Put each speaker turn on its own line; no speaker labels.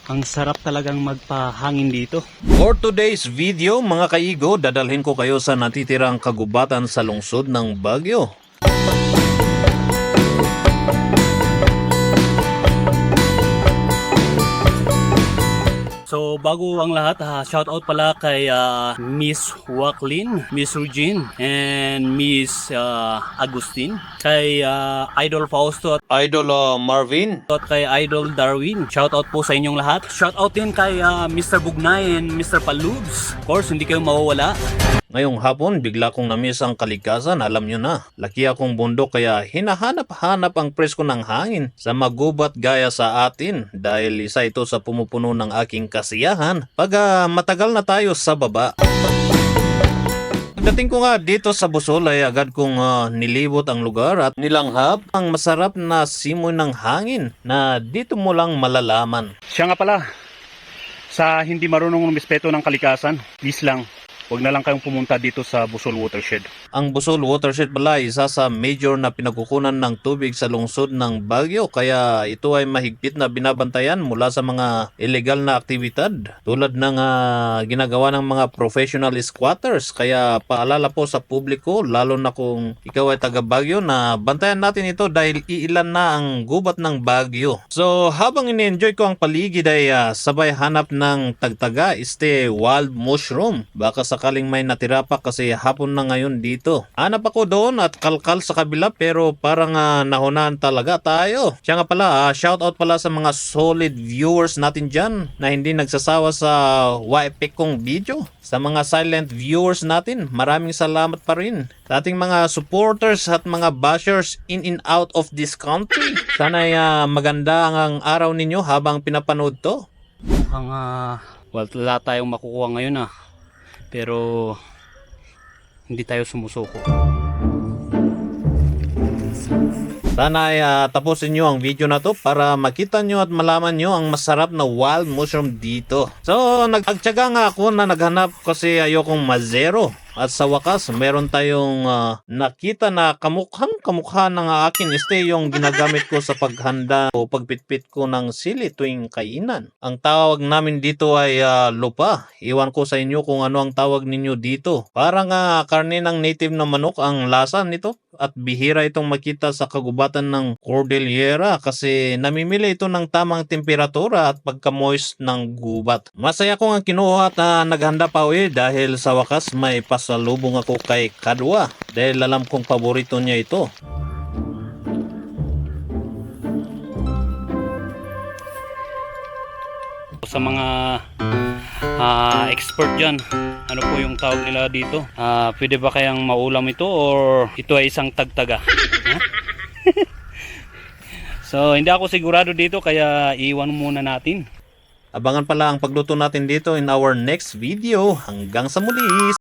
Ang sarap talagang magpahangin dito.
For today's video mga kaigo, dadalhin ko kayo sa natitirang kagubatan sa lungsod ng Baguio.
So bago ang lahat, shout out pala kay Miss Wacklin, Miss Regine, and Miss Agustin, kay Idol Fausto
Idol Marvin.
at kay Idol Darwin. Shout out po sa inyong lahat. Shout out din kay Mr. Bugnay and Mr. Palubs. Of course, hindi kayo mawawala.
Ngayong hapon, bigla kong namiss ang kalikasan, alam nyo na. Laki akong bundok kaya hinahanap-hanap ang presko ng hangin sa magubat gaya sa atin dahil isa ito sa pumupuno ng aking kasiyahan pag matagal na tayo sa baba. Pagdating ko nga dito sa Busol ay agad kong nilibot ang lugar at nilanghap ang masarap na simoy ng hangin na dito mo lang malalaman.
Siya nga pala, sa hindi marunong rumispeto ng kalikasan, please lang, huwag na lang kayong pumunta dito sa Busol Watershed.
Ang Busol Watershed pala ay isa sa major na pinagkukunan ng tubig sa lungsod ng Baguio kaya ito ay mahigpit na binabantayan mula sa mga illegal na aktibidad tulad ng ginagawa ng mga professional squatters. Kaya paalala po sa publiko, lalo na kung ikaw ay taga Baguio, na bantayan natin ito dahil iilan na ang gubat ng Baguio. So habang ini-enjoy ko ang paligid ay sabay hanap ng tagtaga, wild mushroom. Baka sakaling may natira pa kasi hapon na ngayon dito. Hanap ako doon at kalkal sa kabila pero parang nahunahan talaga tayo. Siya nga pala, shoutout pala sa mga solid viewers natin dyan na hindi nagsasawa sa YP kong video. Sa mga silent viewers natin, maraming salamat pa rin. Sa ating mga supporters at mga bashers in and out of this country. Sana maganda ang araw ninyo habang pinapanood to.
Mukhang wala tayong makukuha ngayon pero hindi tayo sumusuko.
Sana ay tapusin nyo ang video na to para makita nyo at malaman nyo ang masarap na wild mushroom dito. So nagtyaga nga ako na naghanap kasi ayokong mazero. At sa wakas, meron tayong nakita na kamukha ng akin. Yung ginagamit ko sa paghanda o pagpitpit ko ng sili tuwing kainan. Ang tawag namin dito ay lupa. Iwan ko sa inyo kung ano ang tawag ninyo dito. Parang karne ng native na manok ang lasa nito. At bihira itong makita sa kagubatan ng Cordillera kasi namimili ito ng tamang temperatura at pagka-moist ng gubat. Masaya kong ang kinuha at naghanda pa dahil sa wakas may pasalubong ako kay Kadwa dahil alam kong paborito niya ito.
Sa mga expert dyan, ano po yung tawag nila dito? Pwede ba kayang maulam ito or ito ay isang tagtaga? So hindi ako sigurado dito kaya iwan muna natin.
Abangan pala ang pagluto natin dito in our next video. Hanggang sa muli!